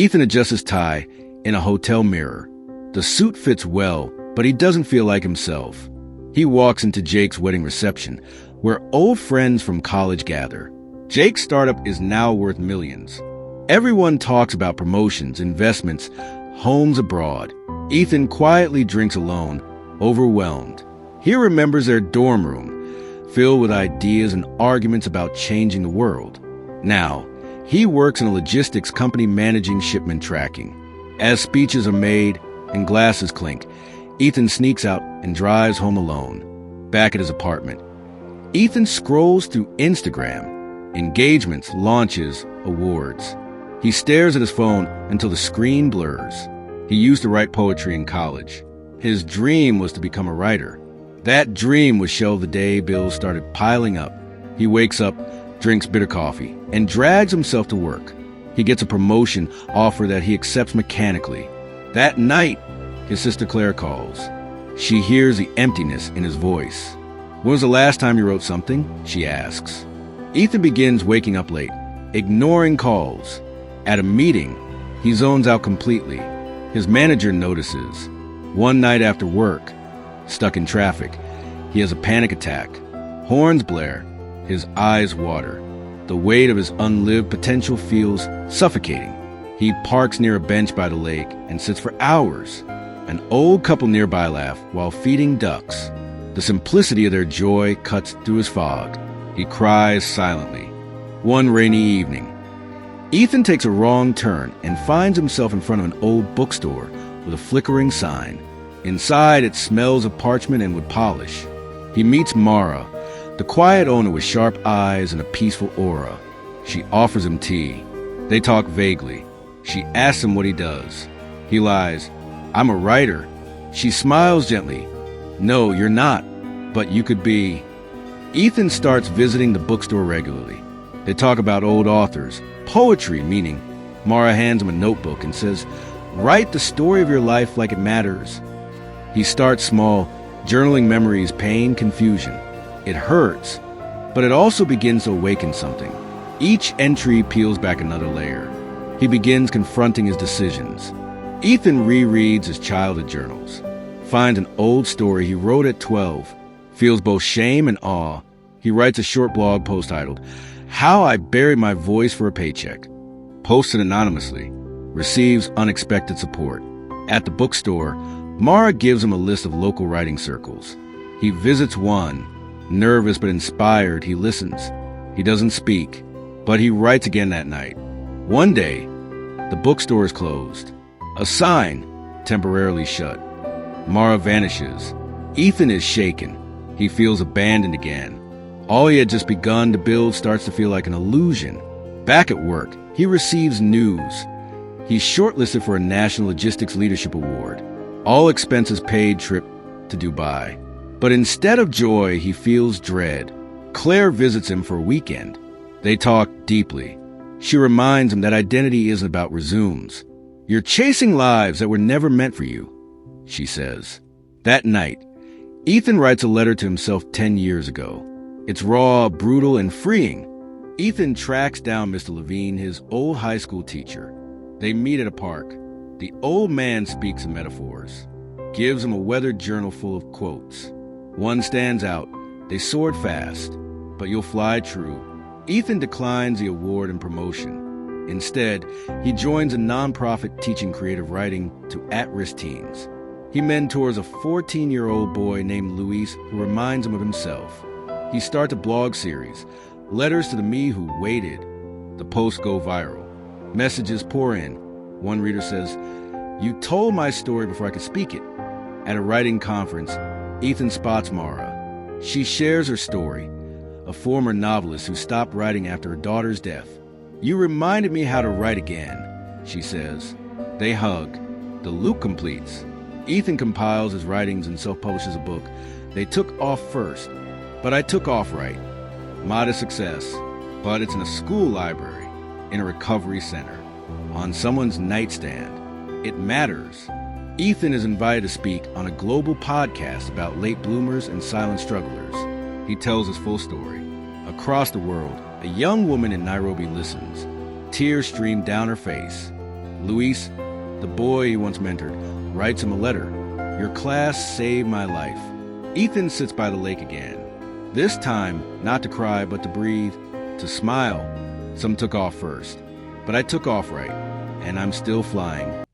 Ethan adjusts his tie in a hotel mirror. The suit fits well, but he doesn't feel like himself. He walks into Jake's wedding reception, where old friends from college gather. Jake's startup is now worth millions. Everyone talks about promotions, investments, homes abroad. Ethan quietly drinks alone, overwhelmed. He remembers their dorm room, filled with ideas and arguments about changing the world. Now, he works in a logistics company managing shipment tracking. As speeches are made and glasses clink, Ethan sneaks out and drives home alone. Back at his apartment, Ethan scrolls through Instagram. Engagements, launches, awards. He stares at his phone until the screen blurs. He used to write poetry in college. His dream was to become a writer. That dream was shelved the day bills started piling up. He wakes up, drinks bitter coffee, and drags himself to work. He gets a promotion offer that he accepts mechanically. That night, his sister Claire calls. She hears the emptiness in his voice. "When was the last time you wrote something?" she asks. Ethan begins waking up late, ignoring calls. At a meeting, he zones out completely. His manager notices. One night after work, stuck in traffic, he has a panic attack. Horns blare. His eyes water. The weight of his unlived potential feels suffocating. He parks near a bench by the lake and sits for hours. An old couple nearby laugh while feeding ducks. The simplicity of their joy cuts through his fog. He cries silently. One rainy evening, Ethan takes a wrong turn and finds himself in front of an old bookstore with a flickering sign. Inside, it smells of parchment and wood polish. He meets Mara, the quiet owner with sharp eyes and a peaceful aura. She offers him tea. They talk vaguely. She asks him what he does. He lies, "I'm a writer." She smiles gently. "No, you're not, but you could be." Ethan starts visiting the bookstore regularly. They talk about old authors, poetry, meaning Mara hands him a notebook and says, "Write the story of your life like it matters." He starts small, journaling memories, pain, confusion. It hurts, but it also begins to awaken something. Each entry peels back another layer. He begins confronting his decisions. Ethan rereads his childhood journals, finds an old story he wrote at 12, feels both shame and awe. He writes a short blog post titled, "How I Buried My Voice for a Paycheck," posted anonymously, receives unexpected support. At the bookstore, Mara gives him a list of local writing circles. He visits one. Nervous but inspired, he listens. He doesn't speak, but he writes again that night. One day, the bookstore is closed. A sign, temporarily shut. Mara vanishes. Ethan is shaken. He feels abandoned again. All he had just begun to build starts to feel like an illusion. Back at work, he receives news. He's shortlisted for a National Logistics Leadership Award. All expenses paid trip to Dubai. But instead of joy, he feels dread. Claire visits him for a weekend. They talk deeply. She reminds him that identity isn't about resumes. "You're chasing lives that were never meant for you," she says. That night, Ethan writes a letter to himself 10 years ago. It's raw, brutal, and freeing. Ethan tracks down Mr. Levine, his old high school teacher. They meet at a park. The old man speaks in metaphors, gives him a weathered journal full of quotes. One stands out. "They soared fast, but you'll fly true." Ethan declines the award and promotion. Instead, he joins a nonprofit teaching creative writing to at-risk teens. He mentors a 14-year-old boy named Luis who reminds him of himself. He starts a blog series, Letters to the Me Who Waited. The posts go viral. Messages pour in. One reader says, "You told my story before I could speak it." At a writing conference, Ethan spots Mara. She shares her story, a former novelist who stopped writing after her daughter's death. "You reminded me how to write again," she says. They hug. The loop completes. Ethan compiles his writings and self-publishes a book. They took off first, but I took off right. Modest success, but it's in a school library, in a recovery center, on someone's nightstand. It matters. Ethan is invited to speak on a global podcast about late bloomers and silent strugglers. He tells his full story. Across the world, a young woman in Nairobi listens. Tears stream down her face. Luis, the boy he once mentored, writes him a letter. Your class saved my life. Ethan sits by the lake again. This time, not to cry, but to breathe, to smile. Some took off first. But I took off right, and I'm still flying.